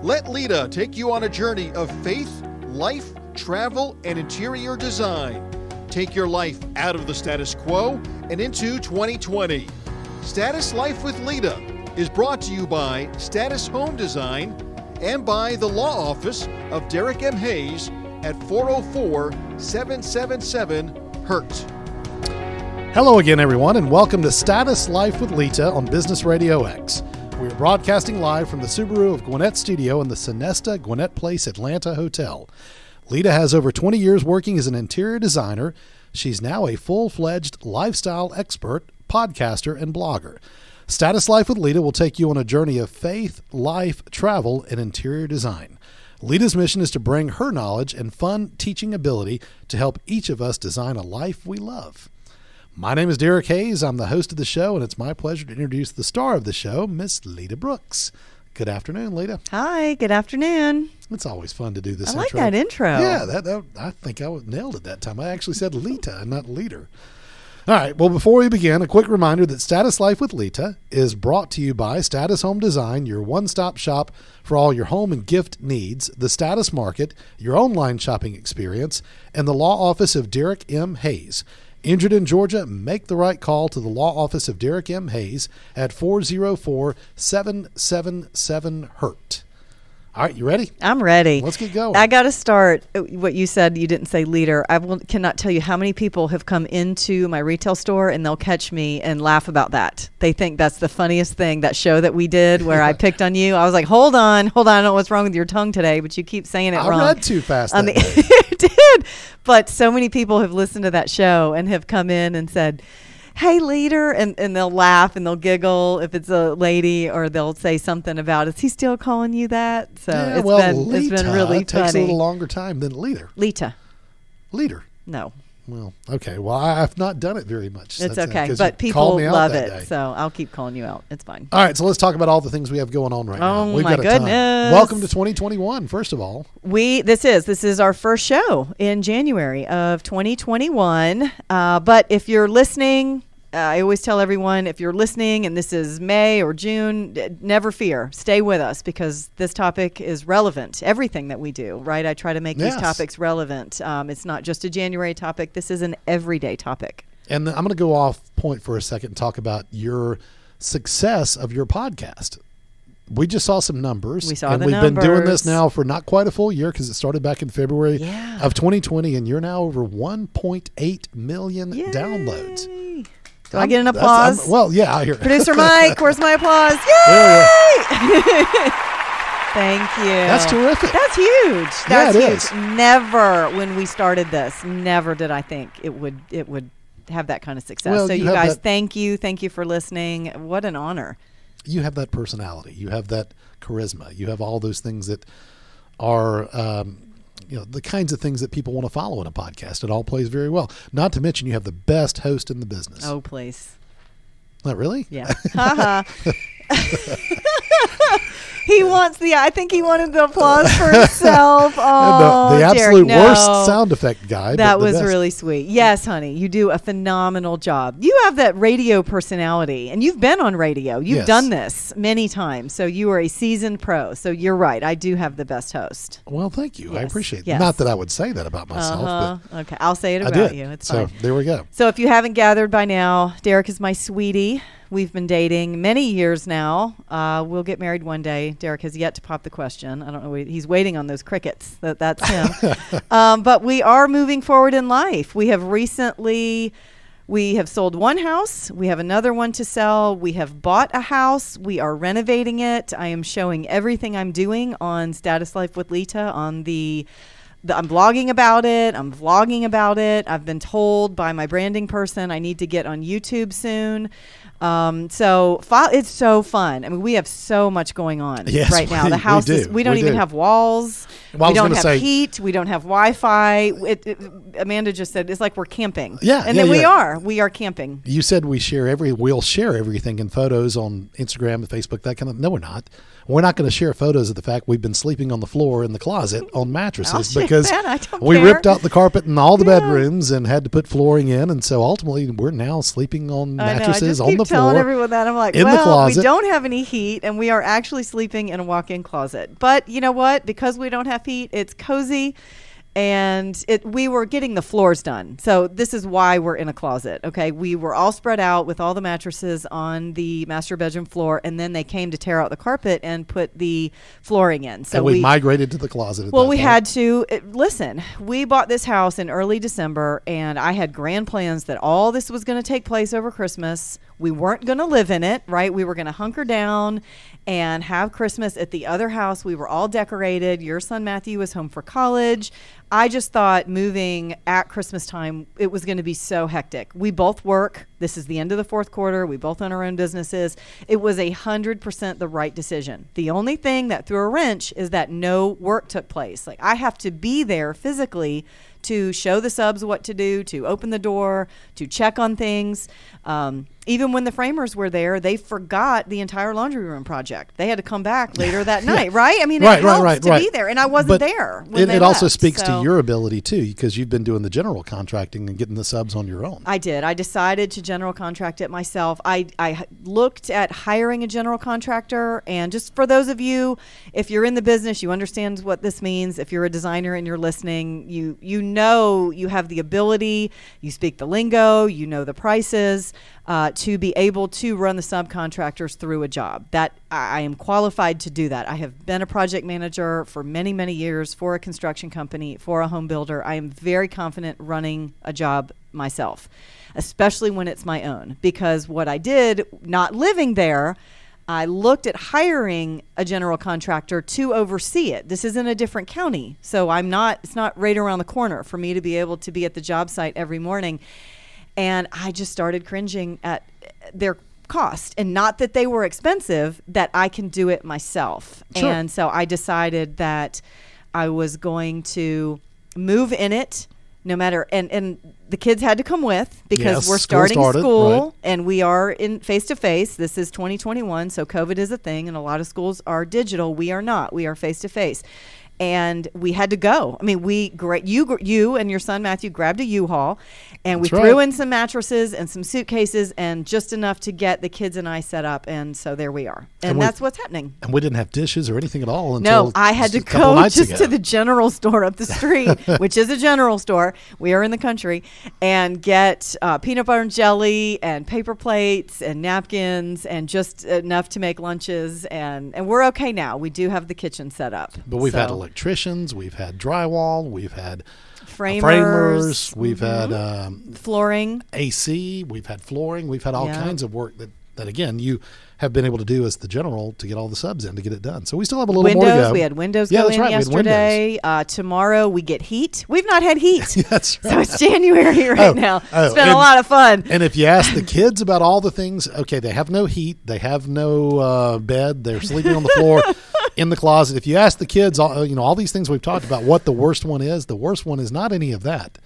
Let Lita take you on a journey of faith, life, travel, and interior design. Take your life out of the status quo and into 2020. Status Life with Lita is brought to you by Status Home Design and by the law office of Derek M. Hayes at 404-777-HURT. Hello again, everyone, and welcome to Status Life with Lita on Business RadioX. We're broadcasting live from the Subaru of Gwinnett studio in the Sonesta Gwinnett Place Atlanta Hotel. Lita has over 20 years working as an interior designer. She's now a full-fledged lifestyle expert, podcaster, and blogger. Status Life with Lita will take you on a journey of faith, life, travel, and interior design. Lita's mission is to bring her knowledge and fun teaching ability to help each of us design a life we love. My name is Derek Hayes. I'm the host of the show, and it's my pleasure to introduce the star of the show, Miss Lita Brooks. Good afternoon, Lita. Hi, good afternoon. It's always fun to do this intro. I like that intro. Yeah, I think I nailed it that time. I actually said Lita and not leader. All right, well, before we begin, a quick reminder that Status Life with Lita is brought to you by Status Home Design, your one-stop shop for all your home and gift needs, the Status Market, your online shopping experience, and the law office of Derek M. Hayes. Injured in Georgia? Make the right call to the law office of Derek M. Hayes at 404-777-HURT. All right, you ready? I'm ready. Let's get going. I got to start what you said. You didn't say leader. Cannot tell you how many people have come into my retail store and they'll catch me and laugh about that. They think that's the funniest thing, that show that we did where I picked on you. I was like, hold on. I don't know what's wrong with your tongue today, but you keep saying it wrong. I read too fast that day. You did. But so many people have listened to that show and have come in and said, hey, leader, and they'll laugh and they'll giggle if it's a lady, or they'll say something about, is he still calling you that? So yeah, it's been really takes funny. a little longer time than leader. Lita. Leader. No. Well, okay. Well, I've not done it very much. It's okay, but people love it, so I'll keep calling you out. It's fine. All right, so let's talk about all the things we have going on right now. Oh, my goodness. Welcome to 2021, first of all. This is our first show in January of 2021, but if you're listening, I always tell everyone, if you're listening and this is May or June, never fear. Stay with us because this topic is relevant. Everything that we do, right? I try to make these topics relevant. It's not just a January topic. This is an everyday topic. And I'm going to go off point for a second and talk about your success of your podcast. We just saw some numbers. We saw the numbers. And we've been doing this now for not quite a full year because it started back in February of 2020, and you're now over 1.8 million downloads. Do I get an applause? Well, yeah, I hear it. Producer Mike, where's my applause? Yay! Thank you. That's terrific. That's huge. That's huge. Is. Never, when we started this, never did I think it would have that kind of success. Well, so you guys, thank you. Thank you for listening. What an honor. You have that personality. You have that charisma. You have all those things that are the kinds of things that people want to follow in a podcast. It all plays very well. Not to mention you have the best host in the business. Oh, please. Not really? Yeah. I think he wanted the applause for himself. Oh, the absolute Derek, worst sound effect guy. That was really sweet. Yes, honey, you do a phenomenal job. You have that radio personality, and you've been on radio. You've done this many times, so you are a seasoned pro. So you're right. I do have the best host. Well, thank you. Yes. I appreciate it. Yes. Not that I would say that about myself. But okay, I'll say it about you. It's fine. So there we go. So if you haven't gathered by now, Derek is my sweetie. We've been dating many years now. We'll get married one day. Derek has yet to pop the question. I don't know. He's waiting on those crickets. That's him. But we are moving forward in life. We have sold one house. We have another one to sell. We have bought a house. We are renovating it. I am showing everything I'm doing on Status Life with Lita on I'm blogging about it. I'm vlogging about it. I've been told by my branding person I need to get on YouTube soon. So it's so fun. I mean, we have so much going on right now. The house we don't even have walls. Well, we don't have heat. We don't have Wi-Fi. Amanda just said it's like we're camping. Yeah. And then we are camping. You said we'll share everything in photos on Instagram and Facebook, that kind of. No, we're not. We're not going to share photos of the fact we've been sleeping on the floor in the closet on mattresses because we ripped out the carpet in all the bedrooms and had to put flooring in. And so ultimately we're now sleeping on mattresses on the telling floor. everyone that. I'm like, in the well, we closet. don't have any heat, and we are actually sleeping in a walk-in closet. But you know what? Because we don't have heat, it's cozy. And we were getting the floors done. So this is why we're in a closet. Okay. We were all spread out with all the mattresses on the master bedroom floor. And then they came to tear out the carpet and put the flooring in. So and we migrated to the closet. Well, we had to listen. We bought this house in early December, and I had grand plans that all this was going to take place over Christmas. We weren't going to live in it, right? We were going to hunker down and have Christmas at the other house. We were all decorated. Your son Matthew was home for college. I just thought moving at Christmas time, it was going to be so hectic. We both work. This is the end of the fourth quarter. We both own our own businesses. It was 100% the right decision. The only thing that threw a wrench is that no work took place. Like, I have to be there physically to show the subs what to do, to open the door, to check on things. Even when the framers were there, they forgot the entire laundry room project. They had to come back later that night, right? I mean, it helps to be there, and I wasn't there when it also speaks to your ability, too, because you've been doing the general contracting and getting the subs on your own. I did. I decided to general contract it myself. I looked at hiring a general contractor, and just for those of you, if you're in the business, you understand what this means. If you're a designer and you're listening, you know you have the ability, you speak the lingo, you know the prices, to be able to run the subcontractors through a job. That I am qualified to do that. I have been a project manager for many, many years for a construction company, for a home builder. I am very confident running a job myself, especially when it's my own, because what I did, not living there, I looked at hiring a general contractor to oversee it. This is in a different county, so it's not right around the corner for me to be able to be at the job site every morning. And I just started cringing at their cost, and not that they were expensive, that I can do it myself. Sure. And so I decided that I was going to move in it no matter, and the kids had to come with, because we're starting school, right, and we are in face-to-face. This is 2021, so COVID is a thing, and a lot of schools are digital. We are not. We are face-to-face. And we had to go. I mean, you and your son Matthew grabbed a U-Haul, and we threw in some mattresses and some suitcases, and just enough to get the kids and I set up. And so there we are. And that's what's happening. And we didn't have dishes or anything at all until no, I had to go just to the general store up the street, which is a general store. We are in the country, and get peanut butter and jelly and paper plates and napkins and just enough to make lunches. And we're okay now. We do have the kitchen set up. But we've had electricians, we've had drywall, we've had framers, we've had flooring, AC, we've had flooring, we've had all kinds of work that again you have been able to do as the general to get all the subs in to get it done. So we still have a little more to go. We had windows go in yesterday. Tomorrow we get heat. We've not had heat. That's right. So it's January right now. It's been a lot of fun. And if you ask the kids about all the things, okay, they have no heat, they have no bed, they're sleeping on the floor in the closet. If you ask the kids, all these things we've talked about, what the worst one is, the worst one is not any of that.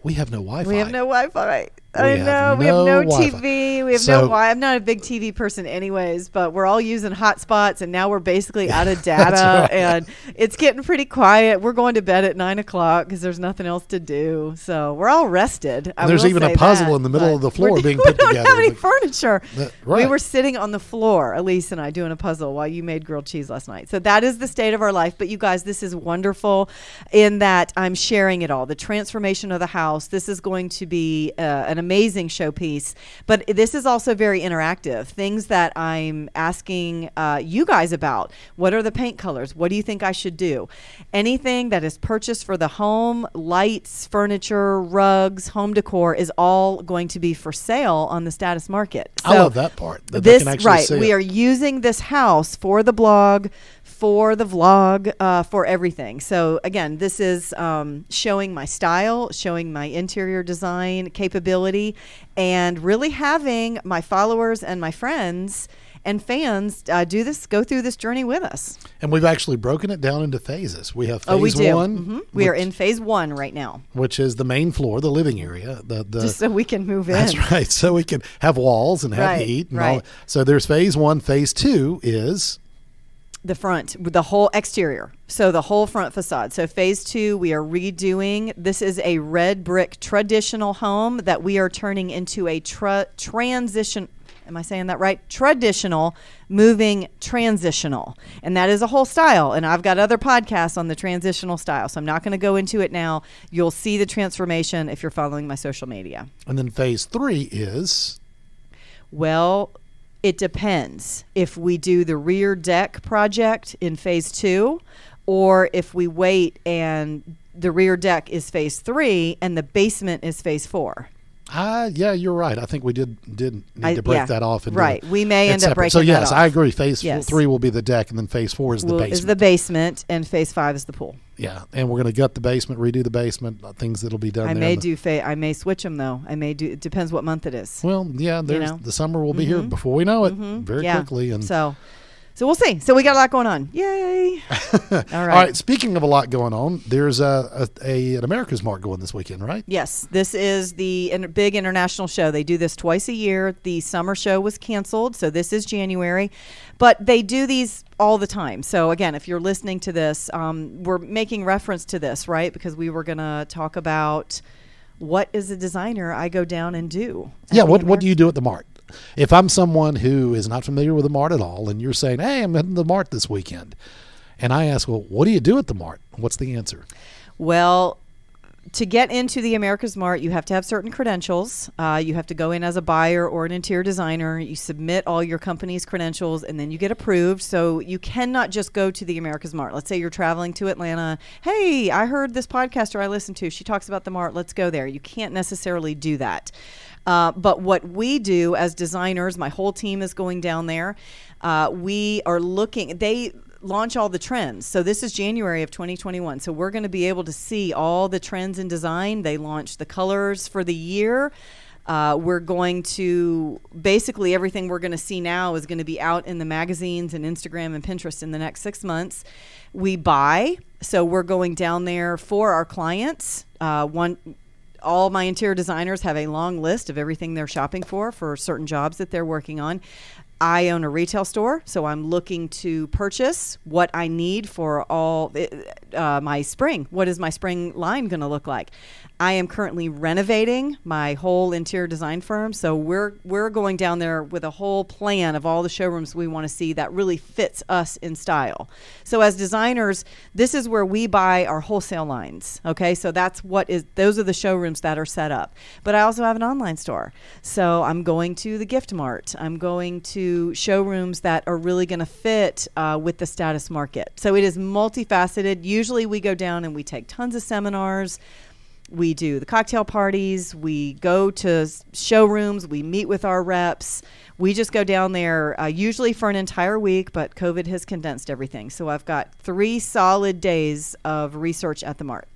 We have no Wi-Fi. We have no Wi-Fi. I know. We have no TV. We have no Wi-Fi. I'm not a big TV person anyways, but we're all using hotspots, and now we're basically out of data, and it's getting pretty quiet. We're going to bed at 9 o'clock because there's nothing else to do. So we're all rested. And there's even a puzzle in the middle of the floor being put together. We don't have any furniture. Right. We were sitting on the floor, Elise and I, doing a puzzle while you made grilled cheese last night. So that is the state of our life. But you guys, this is wonderful in that I'm sharing it all. The transformation of the house. This is going to be an amazing showpiece, but this is also very interactive. Things that I'm asking you guys about. What are the paint colors? What do you think I should do? Anything that is purchased for the home, lights, furniture, rugs, home decor is all going to be for sale on the Status Market. So I love that part. That they can actually see we are using this house for the blog, for the vlog, for everything. So again, this is showing my style, showing my interior design capability, and really having my followers and my friends and fans go through this journey with us. And we've actually broken it down into phases. We have phase we do. one. Mm-hmm. We are in phase one right now, which is the main floor, the living area. Just so we can move in. That's right. So we can have walls and have heat. And all. So there's phase one. Phase two is the front, the whole exterior. So the whole front facade. So phase two, we are redoing. This is a red brick traditional home that we are turning into a transition. Am I saying that right? Traditional, moving transitional. And that is a whole style. And I've got other podcasts on the transitional style. So I'm not going to go into it now. You'll see the transformation if you're following my social media. And then phase 3 is? Well, it depends if we do the rear deck project in phase 2 or if we wait and the rear deck is phase 3 and the basement is phase 4. Yeah, you're right. I think we did need to break that off. Right. We may end up breaking that off. So, yes, off. I agree. Phase 3 will be the deck, and then phase 4 is the basement. Is the basement, and phase 5 is the pool. Yeah, and we're going to gut the basement, redo the basement, things that'll be done there. I may switch them, though. It depends what month it is. Well, yeah, the summer will be here before we know it, very quickly. And So we'll see. So we got a lot going on. Yay. All right. Speaking of a lot going on, there's an America's Mart going this weekend, right? Yes. This is the big international show. They do this twice a year. The summer show was canceled, so this is January. But they do these all the time. So, again, if you're listening to this, we're making reference to this, right? Because we were going to talk about what is a designer I go down and do. Yeah, what do you do at the Mart? If I'm someone who is not familiar with the Mart at all, and you're saying, hey, I'm heading to the Mart this weekend, and I ask, well, what do you do at the Mart? What's the answer? Well, to get into the America's Mart, you have to have certain credentials. You have to go in as a buyer or an interior designer. You submit all your company's credentials, and then you get approved. So you cannot just go to the America's Mart. Let's say you're traveling to Atlanta. Hey, I heard this podcaster I listened to. She talks about the Mart. Let's go there. You can't necessarily do that. But what we do as designers, my whole team is going down there. We are looking. They launch all the trends. So this is January of 2021. So we're going to be able to see all the trends in design. They launch the colors for the year. We're going to basically everything we're going to see now is going to be out in the magazines and Instagram and Pinterest in the next 6 months. We buy. So we're going down there for our clients. All my interior designers have a long list of everything they're shopping for certain jobs that they're working on. I own a retail store, so I'm looking to purchase what I need for all my spring. What is my spring line going to look like? I am currently renovating my whole interior design firm, so we're going down there with a whole plan of all the showrooms we want to see that really fits us in style. So as designers, this is where we buy our wholesale lines. Okay, so those are the showrooms that are set up. But I also have an online store, so I'm going to the gift mart. I'm going to showrooms that are really going to fit with the status market. So it is multifaceted. Usually we go down and we take tons of seminars. We do the cocktail parties. We go to showrooms. We meet with our reps. We just go down there usually for an entire week, but COVID has condensed everything. So I've got 3 solid days of research at the Mart.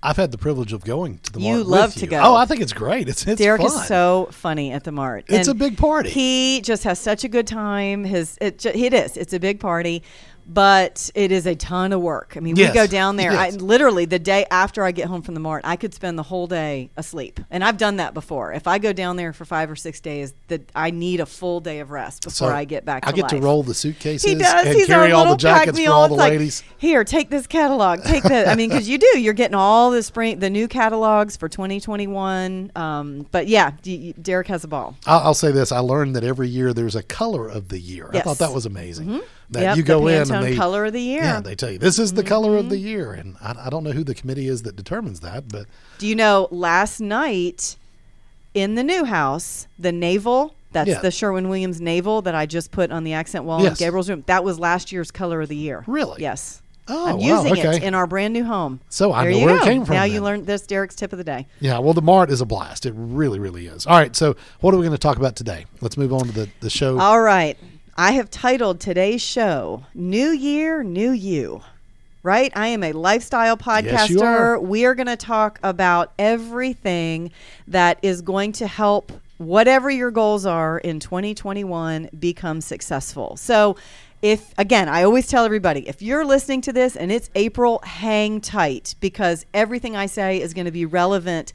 I've had the privilege of going to the Mart. You love to go. Oh, I think it's great. It's Derek fun. is so funny at the Mart. It's a big party. He just has such a good time. It's a big party. But it is a ton of work. I mean, we go down there. Yes. Literally, the day after I get home from the Mart, I could spend the whole day asleep. And I've done that before. If I go down there for 5 or 6 days, I need a full day of rest before I get back to life. I get to roll the suitcases he does. and He's carry all the jackets for all the like, ladies. Here, take this catalog. Take that. I mean, because you do. You're getting all the new catalogs for 2021. But yeah, Derek has a ball. I'll say this. I learned that every year there's a color of the year. Yes. I thought that was amazing. Mm-hmm. That you go in and they color of the year. Yeah, they tell you this is the color of the year, and I don't know who the committee is that determines that. But do you know last night in the new house, the naval? That's the Sherwin-Williams naval that I just put on the accent wall in Gabriel's room. That was last year's color of the year. Really? Yes. Oh, I'm using it in our brand new home. So I know where it came from. Now you learned this. Derek's tip of the day. Yeah, well, the Mart is a blast. It really, really is. All right, so what are we going to talk about today? Let's move on to the show. All right. I have titled today's show, New Year, New You. Right? I am a lifestyle podcaster. Yes, you are. We are going to talk about everything that is going to help whatever your goals are in 2021 become successful. So again, I always tell everybody, if you're listening to this and it's April, hang tight because everything I say is going to be relevant.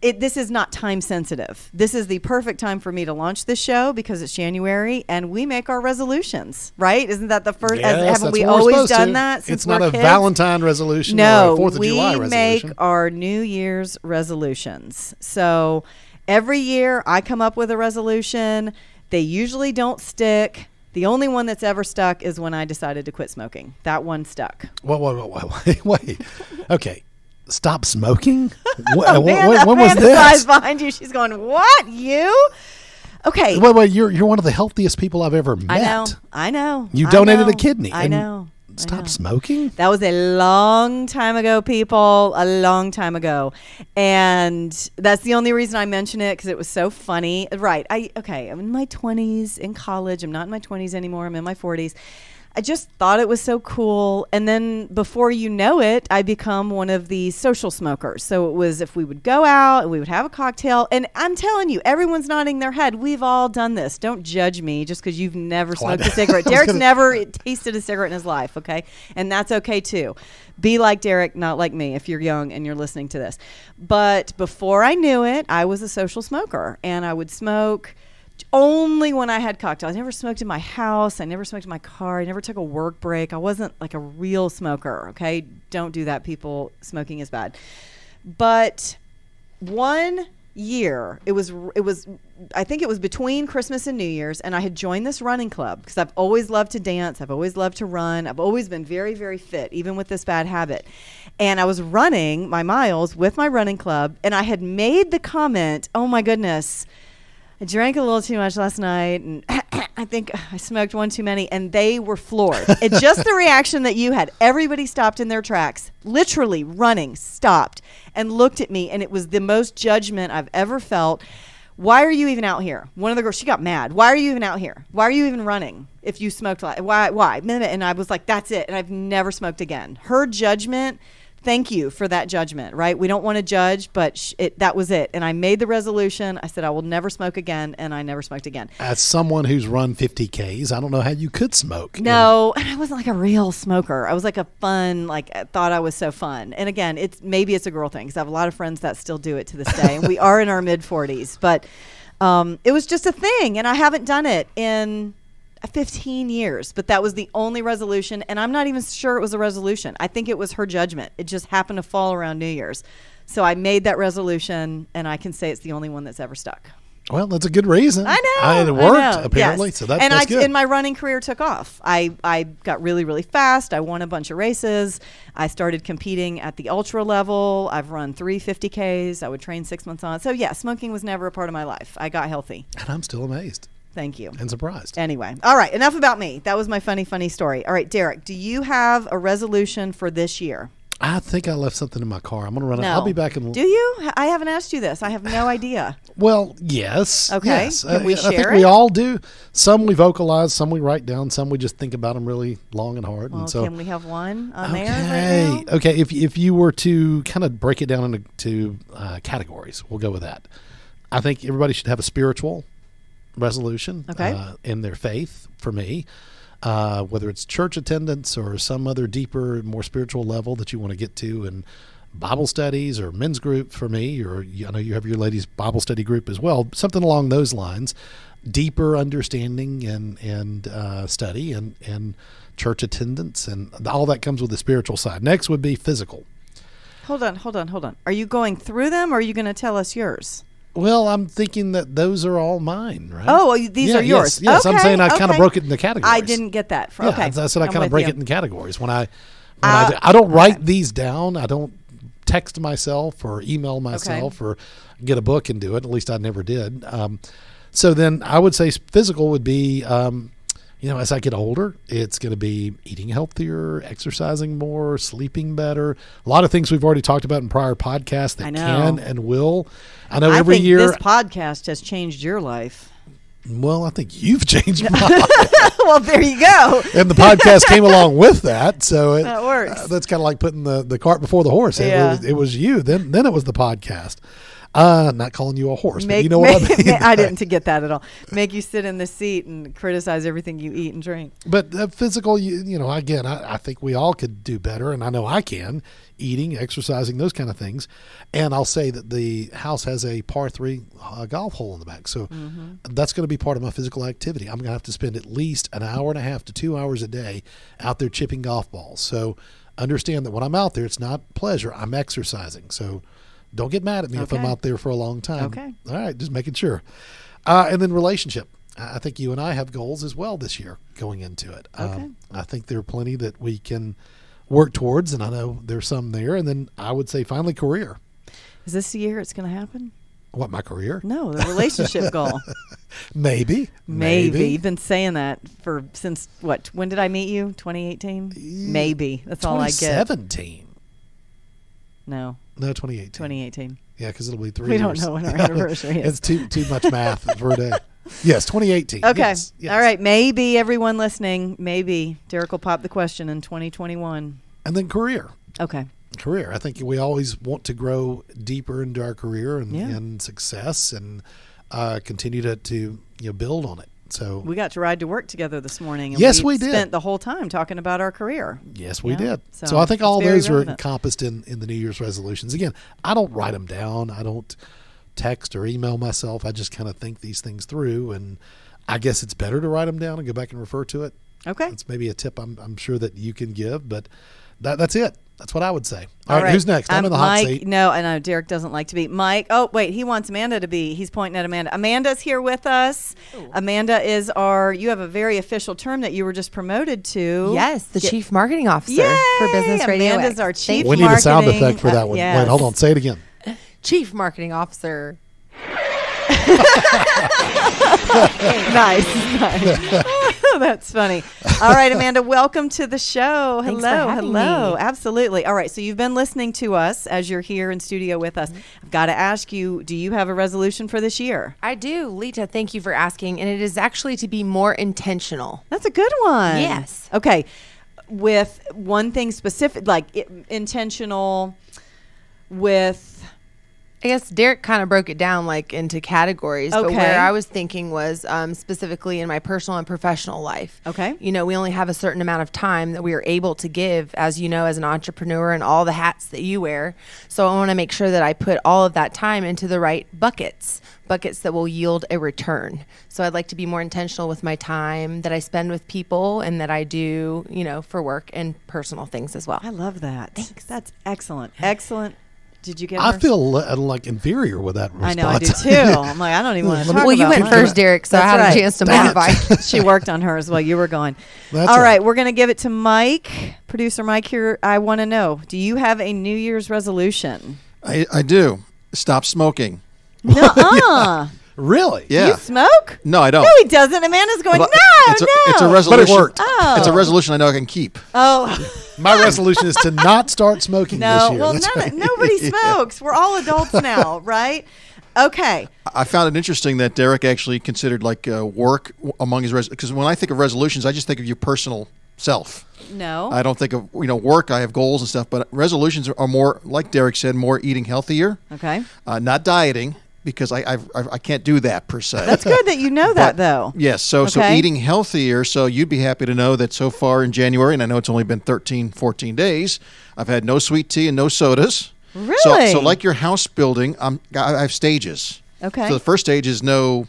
This is not time sensitive. This is the perfect time for me to launch this show because it's January and we make our resolutions, right? Isn't that the first? Yes, haven't we always done that since it's not we're a kids? Valentine resolution No, or a 4th of July resolution. We make our New Year's resolutions. So every year I come up with a resolution. They usually don't stick. The only one that's ever stuck is when I decided to quit smoking. That one stuck. Wait. Okay. Stop smoking? When was this? Behind you, she's going, what? You? Okay. Wait. You're one of the healthiest people I've ever met. I know. You donated a kidney. I know. Stop smoking? That was a long time ago, people. A long time ago. And that's the only reason I mention it, because it was so funny. Right. I'm in my 20s, in college. I'm not in my 20s anymore. I'm in my 40s. I just thought it was so cool. And then before you know it, I become one of the social smokers. So it was, if we would go out and we would have a cocktail, and I'm telling you, everyone's nodding their head. We've all done this. Don't judge me just because you've never smoked a cigarette. Derek's never tasted a cigarette in his life, okay? And that's okay too. Be like Derek, not like me, if you're young and you're listening to this. But before I knew it, I was a social smoker, and I would smoke only when I had cocktails. I never smoked in my house. I never smoked in my car. I never took a work break. I wasn't like a real smoker. Okay. Don't do that, people. Smoking is bad. But one year, I think it was between Christmas and New Year's, and I had joined this running club because I've always loved to dance. I've always loved to run. I've always been very, very fit, even with this bad habit. And I was running my miles with my running club, and I had made the comment, oh my goodness, I drank a little too much last night, and I think I smoked one too many, and they were floored. It's just the reaction that you had. Everybody stopped in their tracks, literally running, stopped, and looked at me, and it was the most judgment I've ever felt. Why are you even out here? One of the girls, she got mad. Why are you even out here? Why are you even running if you smoked? Why? And I was like, that's it, and I've never smoked again. Her judgment. Thank you for that judgment, right? We don't want to judge, but that was it. And I made the resolution. I said, I will never smoke again, and I never smoked again. As someone who's run 50 Ks, I don't know how you could smoke. No, and I wasn't like a real smoker. I was like a fun, I thought I was so fun. And again, maybe it's a girl thing, because I have a lot of friends that still do it to this day, and we are in our mid-40s. But it was just a thing, and I haven't done it in 15 years, but that was the only resolution, and I'm not even sure it was a resolution. I think it was her judgment. It just happened to fall around New Year's. So I made that resolution, and I can say it's the only one that's ever stuck. Well, that's a good reason. I know. It worked, apparently. Yes. So that's good. And my running career took off. I got really, really fast. I won a bunch of races. I started competing at the ultra level. I've run 3 50Ks. I would train 6 months on. So, yeah, smoking was never a part of my life. I got healthy. And I'm still amazed. Thank you. And surprised. Anyway. All right. Enough about me. That was my funny story. All right, Derek, do you have a resolution for this year? I think I left something in my car. I'm going to run it. I'll be back in. Do you? I haven't asked you this. I have no idea. Well, yes. Okay. Yes. Can we share I think we all do. Some we vocalize, some we write down, some we just think about them really long and hard. Well, and so, can we have one on there right now? Okay. If you were to kind of break it down into categories, we'll go with that. I think everybody should have a spiritual resolution in their faith, for me, whether it's church attendance or some other deeper, more spiritual level that you want to get to, and Bible studies or men's group for me, or I know you have your ladies' Bible study group as well, something along those lines, deeper understanding and study and church attendance, and all that comes with the spiritual side. Next would be physical. Hold on. Are you going through them, or are you going to tell us yours? Well, I'm thinking that those are all mine, right? Oh, these are yours. Yes. Okay, I'm saying I kind of broke it into categories. I didn't get that. Okay. I said I kind of break it in categories. When I don't write these down. I don't text myself or email myself or get a book and do it. At least I never did. So then I would say physical would be, as I get older, it's going to be eating healthier, exercising more, sleeping better. A lot of things we've already talked about in prior podcasts that can and will. I know every year. This podcast has changed your life. Well, I think you've changed mine. Well, there you go. And the podcast came along with that. So that works. That's kind of like putting the cart before the horse. Yeah. It was you. Then it was the podcast. Not calling you a horse, but you know what I mean. I didn't get that at all. Make you sit in the seat and criticize everything you eat and drink. But physical, again, I think we all could do better, and I know I can. Eating, exercising, those kind of things. And I'll say that the house has a par 3 golf hole in the back. So that's going to be part of my physical activity. I'm going to have to spend at least an hour and a half to 2 hours a day out there chipping golf balls. So understand that when I'm out there, it's not pleasure. I'm exercising. So don't get mad at me if I'm out there for a long time. Okay. All right, just making sure. And then relationship. I think you and I have goals as well this year going into it. Okay. I think there are plenty that we can work towards, and I know there's some there. And then I would say finally career. Is this the year it's going to happen? What, my career? No, the relationship goal. Maybe. You've been saying that since what? When did I meet you? 2018? Maybe. That's all I get. 2017. No, 2018. 2018. Yeah, because it'll be 3 We years. don't know when our anniversary is. It's too much math for a day. Yes, 2018. Okay. Yes. All right. Maybe everyone listening, maybe Derek will pop the question in 2021. And then career. Okay. Career. I think we always want to grow deeper into our career and, Yeah. and success and continue to build on it. So We got to ride to work together this morning. And Yes, we did. Spent the whole time talking about our career. yes, we Yeah. did. So So I think it's all very those are relevant. encompassed in the New Year's resolutions. Again, I don't write them down. I don't text or email myself. I just kind of think these things through, and I guess it's better to write them down and go back and refer to it. Okay. That's maybe a tip I'm sure that you can give, but that's it. That's what I would say. All All right, who's next? I'm in the hot Mike, seat. No, I know Derek doesn't like to be. Mike, oh, wait, he wants Amanda to be. He's pointing at Amanda. Amanda's here with us. Oh. Amanda is you have a very official term that you were just promoted to. Yes, the Get- Chief Marketing Officer Yay! for Business Radio Amanda's X. our Chief We need a sound Marketing, effect for that one. yes. Wait, hold on. Say it again. Chief Marketing Officer. Nice. That's funny. All right, Amanda, welcome to the show. Thanks for Hello. having Hello. me. Absolutely. All right, so you've been listening to us as you're here in studio with us. I've got to ask you, do you have a resolution for this year? I do. Lita, thank you for asking. And it is actually to be more intentional. That's a good one. Yes. Okay. With one thing specific, like intentional with. I guess Derek kind of broke it down like into categories, but Okay. where I was thinking was specifically in my personal and professional life. Okay. You know, we only have a certain amount of time that we are able to give, as you know, as an entrepreneur and all the hats that you wear. So I want to make sure that I put all of that time into the right buckets that will yield a return. So I'd like to be more intentional with my time that I spend with people and that I do, you know, for work and personal things as well. I love that. Thanks. That's excellent. Excellent. Did you get I her? feel like inferior with that response. I know, I do too. I'm like, I don't even want to talk Well, you about went mine. first, Derek, so I That's had right. a chance to Dang it. modify. She worked on hers while you were gone. That's All right. right, we're going to give it to Mike, producer Mike here. I want to know, do you have a New Year's resolution? I do. Stop smoking. Nuh-uh. Really? Yeah. You smoke? No, I don't. No, he doesn't. Amanda's going, But no, it's a, no. It's a resolution. But it worked. Oh. It's a resolution I know I can keep. Oh, My resolution is to not start smoking this no. year. Well, That's right. nobody smokes. We're all adults now, right? Okay. I found it interesting that Derek actually considered like work among his because when I think of resolutions, I just think of your personal self. No. I don't think of work. I have goals and stuff, but resolutions are more like Derek said, more eating healthier, Okay. not dieting because I can't do that per se. That's good that you know that, But, though. Yes, so Okay. eating healthier. So you'd be happy to know that so far in January, and I know it's only been 13, 14 days, I've had no sweet tea and no sodas. Really? So like your house building, I have stages. Okay. So the first stage is no,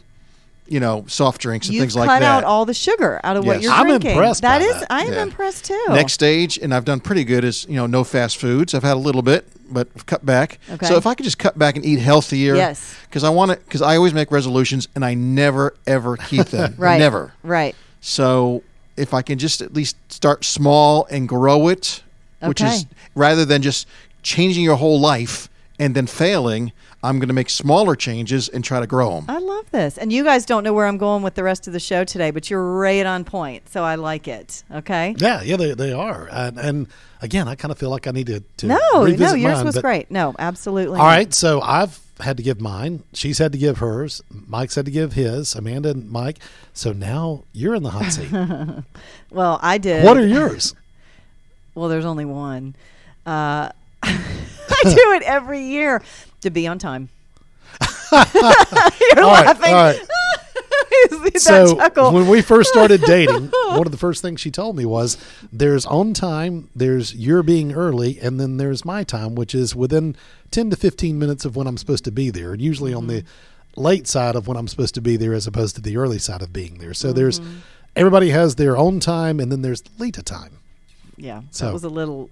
soft drinks and You've things like cut that. out all the sugar out of what Yes. you're I'm drinking. impressed by That is, that. I am Yeah. impressed too. Next stage, and I've done pretty good, is no fast foods. I've had a little bit, but I've cut back. Okay. So if I could just cut back and eat healthier, Yes. because I always make resolutions and I never ever keep them. Right. Never. Right. So if I can just at least start small and grow it, which Okay. is rather than just changing your whole life and then failing, I'm going to make smaller changes and try to grow them. I love this. And you guys don't know where I'm going with the rest of the show today, but you're right on point. So I like it. Okay. Yeah, they are. And again, I kind of feel like I need to No, revisit yours mine, was but- great. No, absolutely. All right, so I've had to give mine. She's had to give hers. Mike's had to give his. Amanda and Mike. So now you're in the hot seat. Well, I did. What are yours? Well, there's only one. I do it every year to be on time. You're All right, laughing. all right. that So chuckle. when we first started dating, one of the first things she told me was there's on time, there's your being early, and then there's my time, which is within 10 to 15 minutes of when I'm supposed to be there, and usually on the late side of when I'm supposed to be there as opposed to the early side of being there. So there's everybody has their own time, and then there's Lita time. Yeah, So- that was a little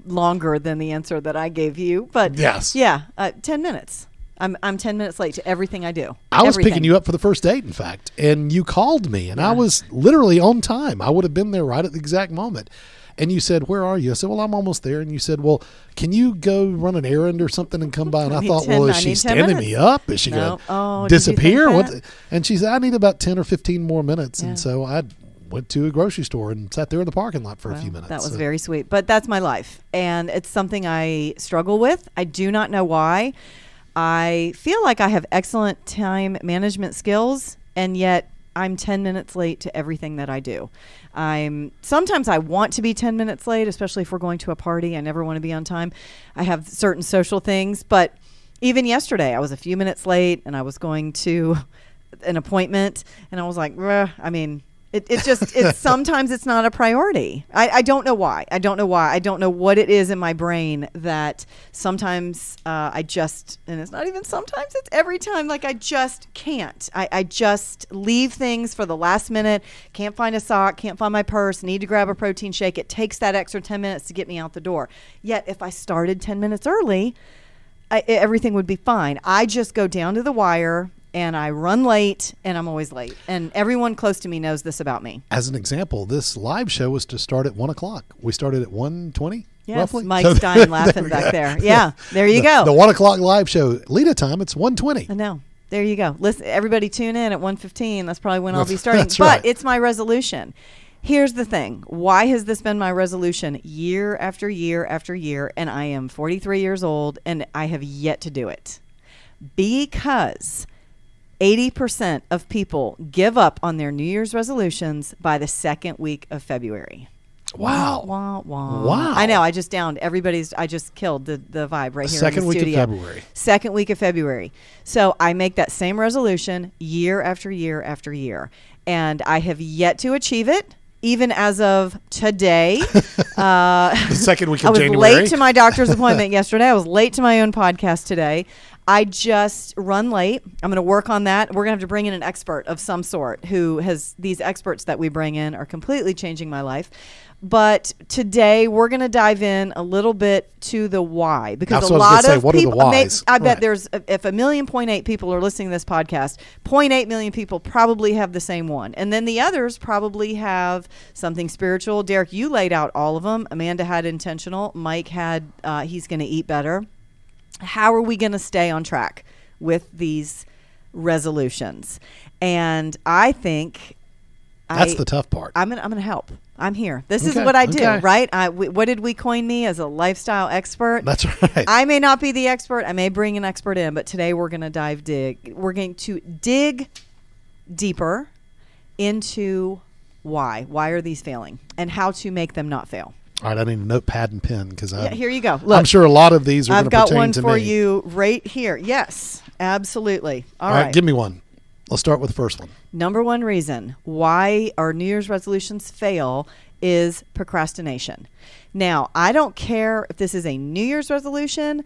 longer than the answer that I gave you, but Yes. yeah, 10 minutes. I'm 10 minutes late to everything I do. I was Everything. picking you up for the first date, in fact, and you called me, and I was literally on time. I would have been there right at the exact moment. And you said, "Where are you?" I said, "Well, I'm almost there." And you said, "Well, can you go run an errand or something and come by?" And I thought, "Well, is she standing me up? Is she going to disappear?" What? And she said, "I need about 10 or 15 more minutes." And so I went to a grocery store and sat there in the parking lot for a few minutes. That was very sweet. But that's my life. And it's something I struggle with. I do not know why. I feel like I have excellent time management skills, and yet I'm 10 minutes late to everything that I do. Sometimes I want to be 10 minutes late, especially if we're going to a party. I never want to be on time. I have certain social things, but even yesterday I was a few minutes late and I was going to an appointment and I was like, sometimes it's not a priority. I don't know why. I don't know what it is in my brain that sometimes and it's not even sometimes, it's every time. Like I just can't. I just leave things for the last minute. Can't find a sock, can't find my purse, need to grab a protein shake. It takes that extra 10 minutes to get me out the door. Yet if I started 10 minutes early, everything would be fine. I just go down to the wire. And I run late, and I'm always late. And everyone close to me knows this about me. As an example, this live show was to start at 1 o'clock. We started at 1:20, roughly. Mike's dying laughing back there. Yeah, there you go. The 1 o'clock live show, Lita time, it's 1:20. I know. There you go. Listen, everybody tune in at 1:15. That's probably when I'll be starting. That's right. But it's my resolution. Here's the thing. Why has this been my resolution year after year after year? And I am 43 years old, and I have yet to do it. Because 80% of people give up on their New Year's resolutions by the second week of February. Wow. Wah, wah, wah. Wow. I know. I just killed the vibe right here Second in the week studio. of February. Second week of February. So I make that same resolution year after year after year. And I have yet to achieve it. Even as of today. The second week of January. I was late to my doctor's appointment yesterday. I was late to my own podcast today. I just run late. I'm going to work on that. We're going to have to bring in an expert of some sort these experts that we bring in are completely changing my life. But today we're going to dive in a little bit to the why, because a lot of people, I bet there's, if 1.8 million people are listening to this podcast, 0.8 million people probably have the same one. And then the others probably have something spiritual. Derek, you laid out all of them. Amanda had intentional. Mike had, he's going to eat better. How are we going to stay on track with these resolutions? And I think that's the tough part. I'm gonna help. I'm here. This is what I do, right? What did we coin me as a lifestyle expert? That's right. I may not be the expert. I may bring an expert in, but today we're going to We're going to dig deeper into why. Why are these failing, and how to make them not fail. All right, I need a notepad and pen because here you go. Look, I'm sure a lot of these are going to pertain to me. I've got one for you right here. Yes, absolutely. All right, give me one. Let's start with the first one. Number one reason why our New Year's resolutions fail is procrastination. Now, I don't care if this is a New Year's resolution.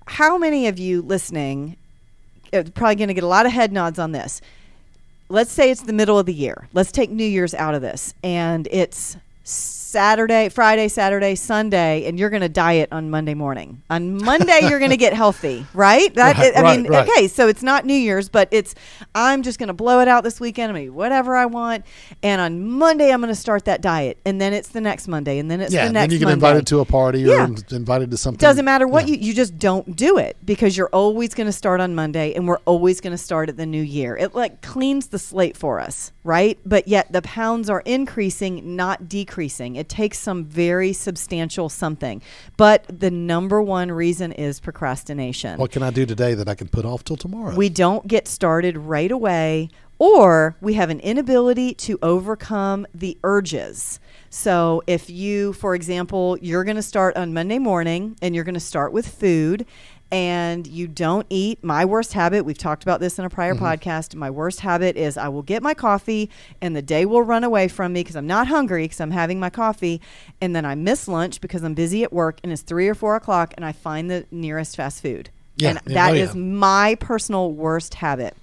How many of you listening are probably going to get a lot of head nods on this? Let's say it's the middle of the year. Let's take New Year's out of this. And it's Friday, Saturday, Sunday, and you're going to diet on Monday morning. On Monday, you're going to get healthy, right? Right. Okay, so it's not New Year's, but I'm just going to blow it out this weekend. I'm going to eat whatever I want. And on Monday, I'm going to start that diet. And then it's the next Monday, and then it's the next Monday. Yeah, then you get invited to a party or invited to something. Doesn't matter what you just don't do it, because you're always going to start on Monday, and we're always going to start at the new year. It cleans the slate for us, right? But yet the pounds are increasing, not decreasing. It takes some very substantial something. But the number one reason is procrastination. What can I do today that I can put off till tomorrow? We don't get started right away, or we have an inability to overcome the urges. So if you, for example, you're going to start on Monday morning and you're going to start with food, and you don't eat. My worst habit, we've talked about this in a prior podcast, my worst habit is I will get my coffee and the day will run away from me because I'm not hungry because I'm having my coffee, and then I miss lunch because I'm busy at work and it's 3 or 4 o'clock and I find the nearest fast food. And that is my personal worst habit.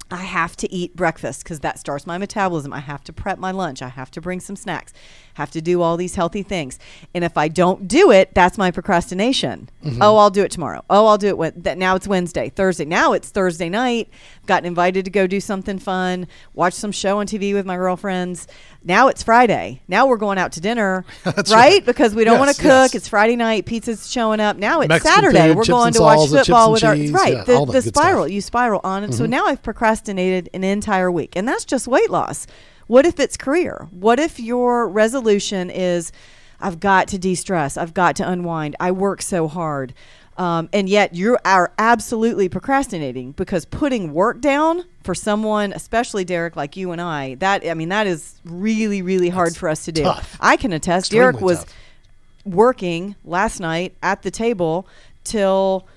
I have to eat breakfast because that starts my metabolism. I have to prep my lunch. I have to bring some snacks. have to do all these healthy things. And if I don't do it, that's my procrastination. Oh, I'll do it tomorrow. Oh, I'll do it now it's Wednesday, Thursday. Now it's Thursday night. Gotten invited to go do something fun, watch some show on TV with my girlfriends. Now it's Friday. Now we're going out to dinner, right? Because we don't want to cook. It's Friday night. Pizza's showing up. Now it's Mexican Saturday. food, we're chips going and to watch salsa, football chips with and cheese. our Yeah, the all that good spiral. stuff. You spiral on it. So now I've procrastinated an entire week, and that's just weight loss. What if it's career? What if your resolution is, I've got to de-stress. I've got to unwind. I work so hard. And yet you are absolutely procrastinating, because putting work down for someone, especially Derek, like you and I, that is really, really hard for us to do. Tough. I can attest. Extremely Derek was tough. working last night at the table till,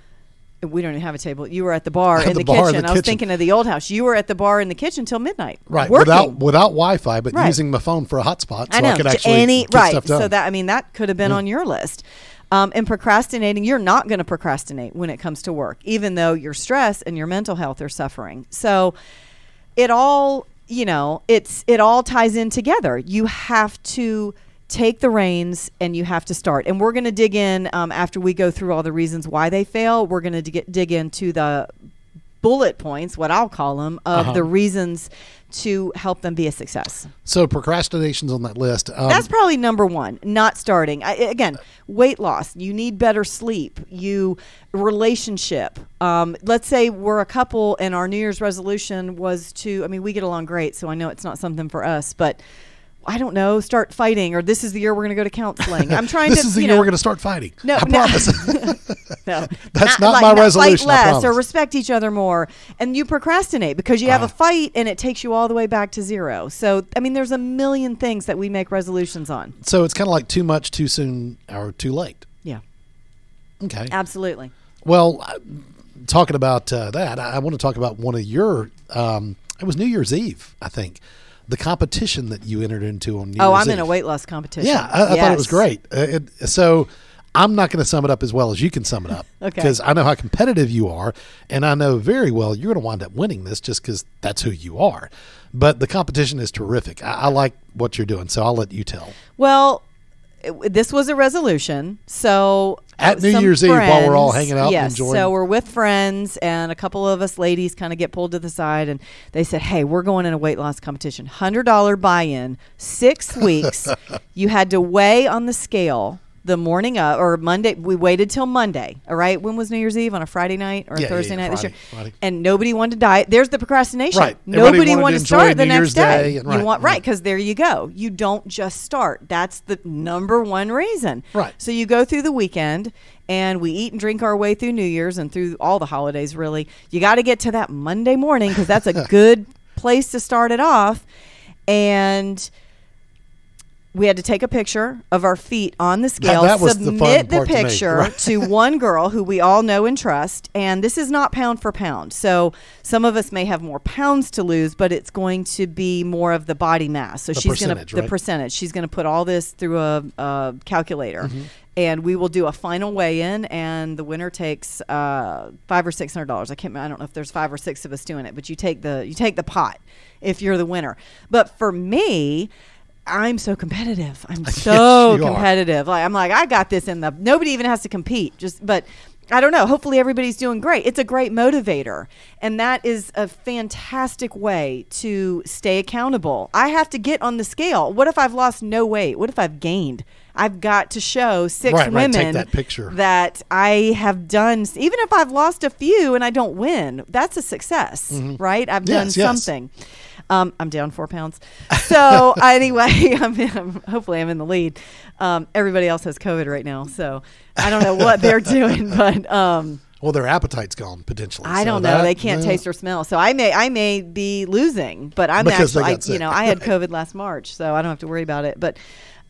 we don't even have a table. You were at the bar in the kitchen. I was thinking of the old house. You were at the bar in the kitchen till midnight. Right. Working. Without Wi-Fi, but using my phone for a hotspot, so I could actually get stuff done. So that could have been on your list. And procrastinating, you're not going to procrastinate when it comes to work, even though your stress and your mental health are suffering. So it all, it all ties in together. You have to take the reins and you have to start. And we're going to dig in after we go through all the reasons why they fail. We're going to dig into the bullet points, what I'll call them, of the reasons to help them be a success. So procrastination's on that list. That's probably number one, not starting. Again, weight loss, you need better sleep, relationship. Let's say we're a couple and our New Year's resolution was we get along great, so I know it's not something for us, but I don't know, start fighting, or this is the year we're going to go to counseling. I'm trying this is the year we're going to start fighting. No, I promise. No, That's not my resolution. Fight less I promise. or respect each other more, and you procrastinate because you have a fight and it takes you all the way back to zero. So there's a million things that we make resolutions on. So it's kind of like too much, too soon, or too late. Yeah. Okay. Absolutely. Well, talking about that, I want to talk about one of your. It was New Year's Eve, I think. The competition that you entered into on New Year's Eve. I'm in a weight loss competition. Yeah, I thought it was great. So I'm not going to sum it up as well as you can sum it up. Okay. Because I know how competitive you are, and I know very well you're going to wind up winning this just because that's who you are. But the competition is terrific. I like what you're doing, so I'll let you tell. Well, this was a resolution. So at New Year's Eve, while we're all hanging out and enjoying. So we're with friends, and a couple of us ladies kind of get pulled to the side, and they said, hey, we're going in a weight loss competition. $100 buy-in, 6 weeks. You had to weigh on the scale the morning of, or Monday. We waited till Monday. All right. When was New Year's Eve? On a Friday night or a Thursday night this year? Friday. And nobody wanted to diet. There's the procrastination. Right. Nobody wanted to start the next day. Right. Because there you go. You don't just start. That's the number one reason. Right. So you go through the weekend and we eat and drink our way through New Year's and through all the holidays, really. You got to get to that Monday morning because that's a good place to start it off. And we had to take a picture of our feet on the scale, that was submit the the fun part picture to one girl who we all know and trust. And this is not pound for pound. So some of us may have more pounds to lose, but it's going to be more of the body mass. So she's going to, the percentage, she's going to put all this through a calculator. And we will do a final weigh-in, and the winner takes $500 or $600. I don't know if there's 5 or 6 of us doing it, but you take the pot if you're the winner. But for me, I'm so competitive. I'm so competitive. I'm like, I got this in the. Nobody even has to compete. But I don't know. Hopefully everybody's doing great. It's a great motivator, and that is a fantastic way to stay accountable. I have to get on the scale. What if I've lost no weight? What if I've gained? I've got to show 6 women take that picture. That I have done. Even if I've lost a few and I don't win, that's a success, right? I've done something. I'm down 4 pounds. So anyway, hopefully I'm in the lead. Everybody else has COVID right now, so I don't know what they're doing, but well, their appetite's gone potentially. I don't know. They can't taste or smell, so I may be losing, but I'm actually, I had COVID last March, so I don't have to worry about it. But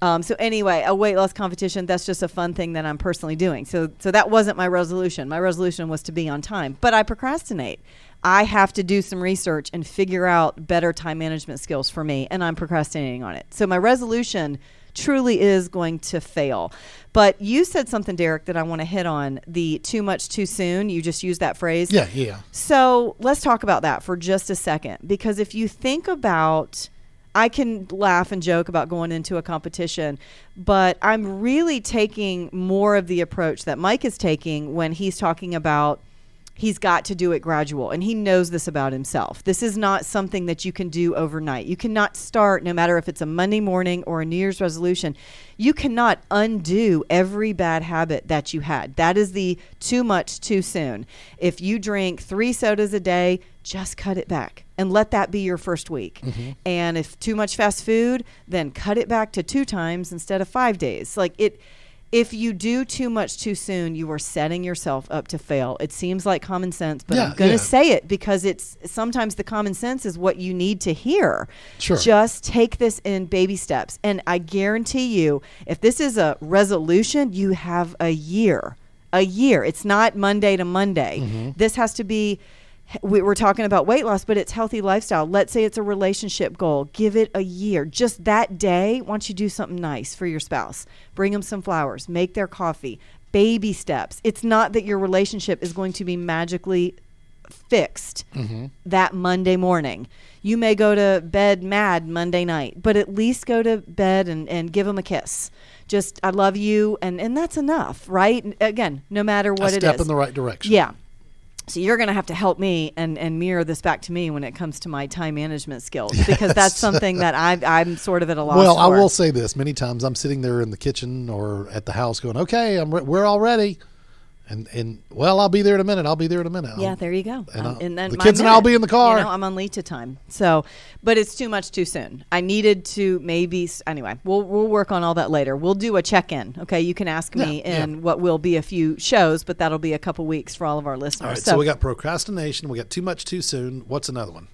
so anyway, a weight loss competition, that's just a fun thing that I'm personally doing. So that wasn't my resolution. My resolution was to be on time, but I procrastinate. I have to do some research and figure out better time management skills for me, and I'm procrastinating on it. So my resolution truly is going to fail. But you said something, Derek, that I want to hit on, the too much too soon. You just used that phrase. Yeah. So let's talk about that for just a second, because if you think about, I can laugh and joke about going into a competition, but I'm really taking more of the approach that Mike is taking when he's talking about he's got to do it gradual, and he knows this about himself. This is not something that you can do overnight. You cannot start, no matter if it's a Monday morning or a New Year's resolution, you cannot undo every bad habit that you had. That is the too much too soon. If you drink 3 sodas a day, just cut it back and let that be your first week. And if too much fast food, then cut it back to 2 times instead of 5 days. If you do too much too soon, you are setting yourself up to fail. It seems like common sense, but I'm going to say it because it's sometimes the common sense is what you need to hear. Sure. Just take this in baby steps. And I guarantee you, if this is a resolution, you have a year. A year. It's not Monday to Monday. This has to be, we're talking about weight loss, but it's healthy lifestyle. Let's say it's a relationship goal. Give it a year. Just that day, why don't you do something nice for your spouse? Bring them some flowers. Make their coffee. Baby steps. It's not that your relationship is going to be magically fixed that Monday morning. You may go to bed mad Monday night, but at least go to bed and give them a kiss. Just, I love you, and that's enough, right? Again, no matter what it is. A step in the right direction. Yeah. So you're going to have to help me and mirror this back to me when it comes to my time management skills, because that's something that I'm sort of at a loss Well, for. I will say this. Many times I'm sitting there in the kitchen or at the house going, okay, we're all ready. And well, I'll be there in a minute. Yeah, there you go. And then the kids and I'll be in the car. I'm on Lita time. So, but it's too much too soon. I needed to anyway, we'll work on all that later. We'll do a check-in. Okay. You can ask me in what will be a few shows, but that'll be a couple weeks for all of our listeners. All right. So we got procrastination. We got too much too soon. What's another one?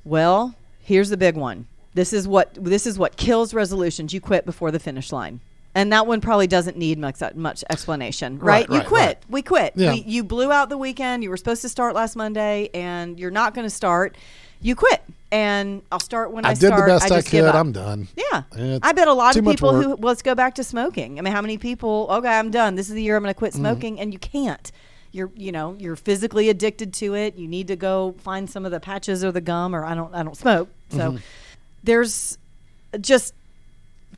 Well, here's the big one. This is what kills resolutions. You quit before the finish line. And that one probably doesn't need much explanation, right? You quit. Right. We quit. Yeah. You blew out the weekend. You were supposed to start last Monday, and you're not going to start. You quit. And I'll start when I start. I did the best I could. Give up. I'm done. Yeah. I bet a lot of people who let's go back to smoking. I mean, how many people, okay, I'm done. This is the year I'm going to quit smoking, and you can't. You're physically addicted to it. You need to go find some of the patches or the gum, or I don't smoke. So there's just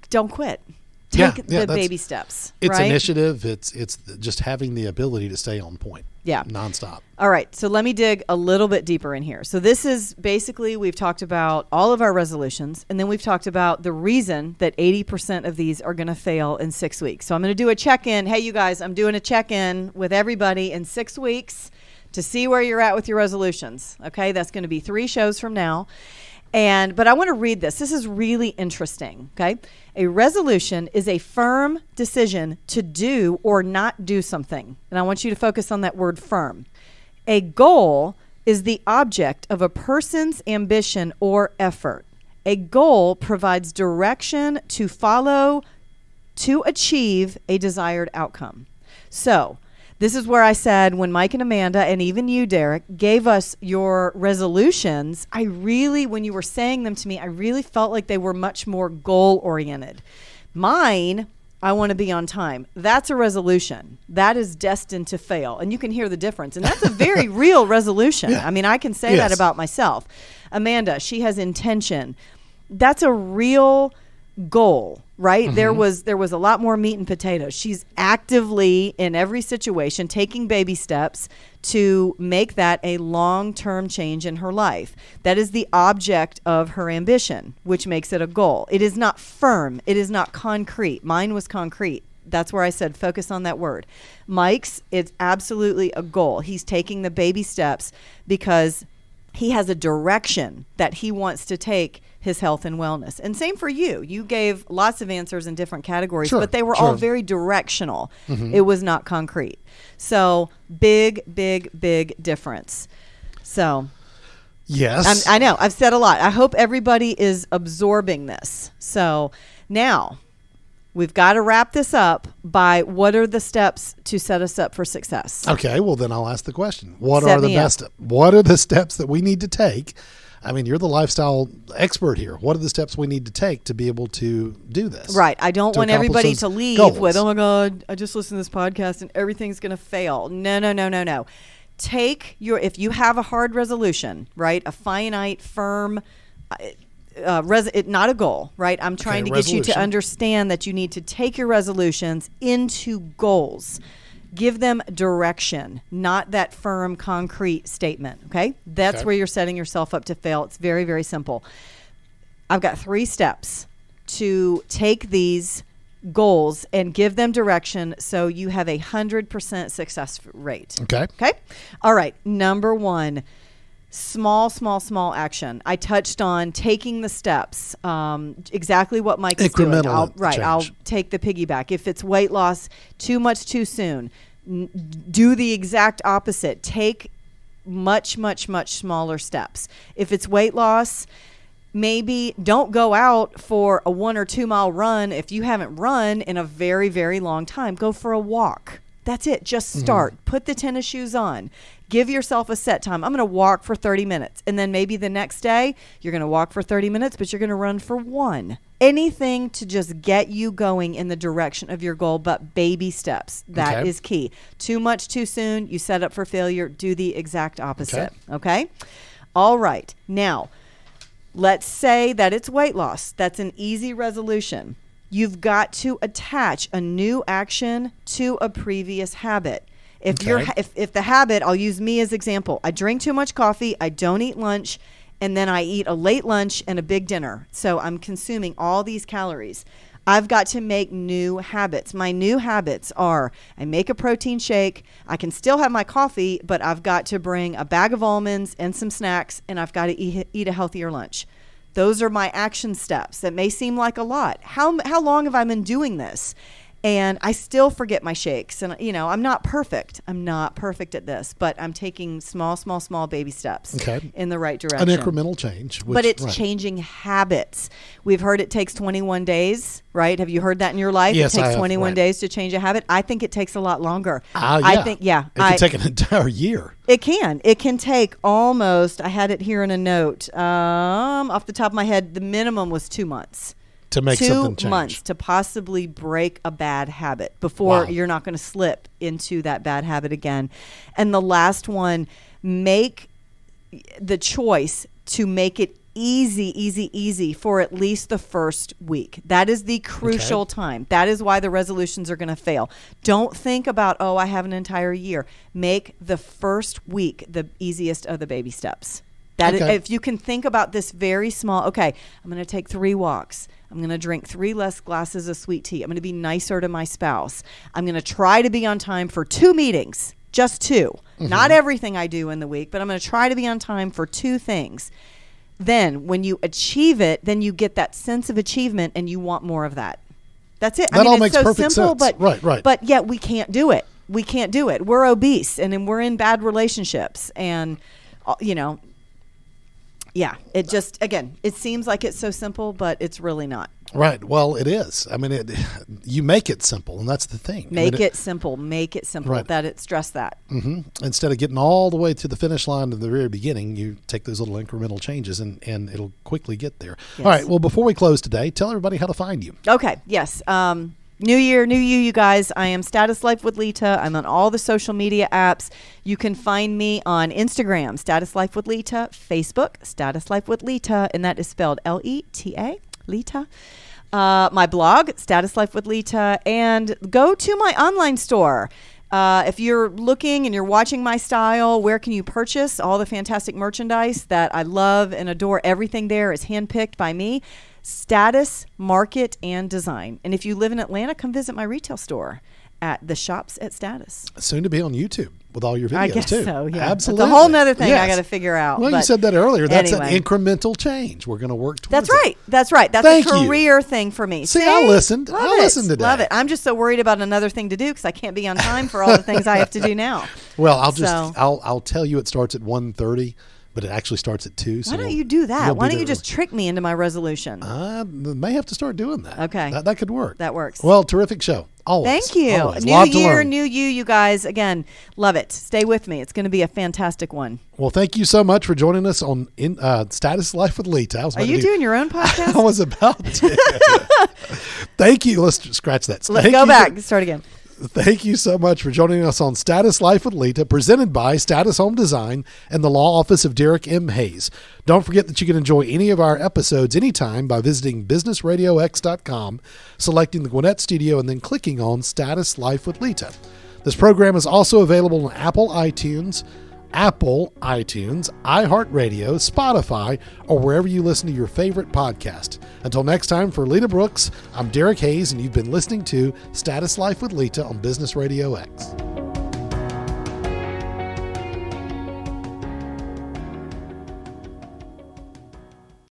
don't quit. Take the baby steps. It's right? initiative. It's just having the ability to stay on point. Yeah. Nonstop. All right. So let me dig a little bit deeper in here. So this is basically, we've talked about all of our resolutions, and then we've talked about the reason that 80% of these are going to fail in 6 weeks. So I'm going to do a check-in. Hey, you guys, I'm doing a check-in with everybody in 6 weeks to see where you're at with your resolutions. Okay. That's going to be 3 shows from now. But I want to read this. This is really interesting. Okay. A resolution is a firm decision to do or not do something. And I want you to focus on that word firm. A goal is the object of a person's ambition or effort. A goal provides direction to follow to achieve a desired outcome. So, this is where I said when Mike and Amanda and even you, Derek, gave us your resolutions, when you were saying them to me, I really felt like they were much more goal-oriented. Mine, I want to be on time. That's a resolution. That is destined to fail. And you can hear the difference. And that's a very real resolution. I mean, I can say that about myself. Amanda, she has intention. That's a real goal, right? There was a lot more meat and potatoes. She's actively in every situation taking baby steps to make that a long-term change in her life. That is the object of her ambition, which makes it a goal. It is not firm. It is not concrete. Mine was concrete. That's where I said focus on that word. Mike's, it's absolutely a goal. He's taking the baby steps because he has a direction that he wants to take his health and wellness. And same for you. You gave lots of answers in different categories, but they were all very directional. It was not concrete. So big difference. So yes, I know I've said a lot. I hope everybody is absorbing this. So now we've got to wrap this up by what are the steps to set us up for success? Okay. Well, then I'll ask the question. What are the steps that we need to take? I mean, you're the lifestyle expert here. What are the steps we need to take to be able to do this? Right. I don't want everybody to leave with, oh my God, I just listened to this podcast and everything's going to fail. No. If you have a hard resolution, right? A finite, firm, not a goal, right? I'm trying to get you to understand that you need to take your resolutions into goals. Give them direction, not that firm, concrete statement, okay? That's where you're setting yourself up to fail. It's very, very simple. I've got 3 steps to take these goals and give them direction so you have 100% success rate. Okay. All right. Number 1, small action. I touched on taking the steps, exactly what Mike is doing. I'll take the piggyback. If it's weight loss, too much too soon, do the exact opposite. Take much smaller steps. If it's weight loss, maybe don't go out for a 1 or 2 mile run. If you haven't run in a very, very long time, go for a walk. That's it. Just start. Put the tennis shoes on. Give yourself a set time. I'm going to walk for 30 minutes. And then maybe the next day, you're going to walk for 30 minutes, but you're going to run for 1. Anything to just get you going in the direction of your goal, but baby steps. That is key. Too much too soon, you set up for failure. Do the exact opposite. Okay? All right. Now, let's say that it's weight loss. That's an easy resolution. You've got to attach a new action to a previous habit. If the habit, I'll use me as example. I drink too much coffee, I don't eat lunch, and then I eat a late lunch and a big dinner. So I'm consuming all these calories. I've got to make new habits. My new habits are I make a protein shake. I can still have my coffee, but I've got to bring a bag of almonds and some snacks, and I've got to eat a healthier lunch. Those are my action steps. That may seem like a lot. How long have I been doing this? And I still forget my shakes. And, I'm not perfect. I'm not perfect at this. But I'm taking small baby steps in the right direction. An incremental change. But it's changing habits. We've heard it takes 21 days, right? Have you heard that in your life? Yes, it takes 21 days to change a habit. I think it takes a lot longer. It can take an entire year. It can. It can take almost, I had it here in a note, off the top of my head, the minimum was 2 months. To make something change. 2 months to possibly break a bad habit before you're not going to slip into that bad habit again. And the last one, make the choice to make it easy for at least the first week. That is the crucial time. That is why the resolutions are going to fail. Don't think about, I have an entire year. Make the first week the easiest of the baby steps. That is, if you can think about this very small, I'm going to take 3 walks. I'm going to drink 3 less glasses of sweet tea. I'm going to be nicer to my spouse. I'm going to try to be on time for 2 meetings, just 2. Not everything I do in the week, but I'm going to try to be on time for 2 things. Then when you achieve it, then you get that sense of achievement and you want more of that. That's it. That all makes perfect sense. But, right. But yet we can't do it. We're obese and we're in bad relationships and, yeah, it just, again, it seems like it's so simple, but it's really not. Right. Well, it is. I mean, you make it simple, and that's the thing. Make it simple. Right. Stress that. Instead of getting all the way to the finish line at the very beginning, you take those little incremental changes, and it'll quickly get there. Yes. All right. Well, before we close today, tell everybody how to find you. Okay. Yes. New year, new you guys. I am Status Life with Lita. I'm on all the social media apps. You can find me on Instagram, Status Life with Lita, Facebook, Status Life with Lita, and that is spelled Leta, Lita. My blog, Status Life with Lita, and go to my online store. If you're looking and you're watching my style, where can you purchase all the fantastic merchandise that I love and adore? Everything there is handpicked by me. Status, Market, and Design. And if you live in Atlanta, come visit my retail store at the Shops at Status. Soon to be on YouTube with all your videos, I guess too. So, yeah. Absolutely. It's a whole nother thing I got to figure out. Well, you said that earlier. That's an incremental change. We're going to work towards it. That's right. That's a career thing for me. See, I listened. I listened today. Love it. I'm just so worried about another thing to do because I can't be on time for all the things I have to do now. Well, I'll tell you it starts at 1:30. But it actually starts at 2. Why don't you do that? Why don't you just trick me into my resolution? May have to start doing that. Okay. That could work. That works. Well, terrific show. Always. Thank you. Always. New year, new you guys. Again, love it. Stay with me. It's going to be a fantastic one. Well, thank you so much for joining us on Status Life with Lita. Are you doing your own podcast? I was about to. Thank you. Let's scratch that. Let's go back. Start again. Thank you so much for joining us on Status Life with Lita, presented by Status Home Design and the Law Office of Derek M. Hayes. Don't forget that you can enjoy any of our episodes anytime by visiting BusinessRadioX.com, selecting the Gwinnett Studio, and then clicking on Status Life with Lita. This program is also available on Apple iTunes, iHeartRadio, Spotify, or wherever you listen to your favorite podcast. Until next time, for Lita Brooks, I'm Derek Hayes, and you've been listening to Status Life with Lita on Business Radio X.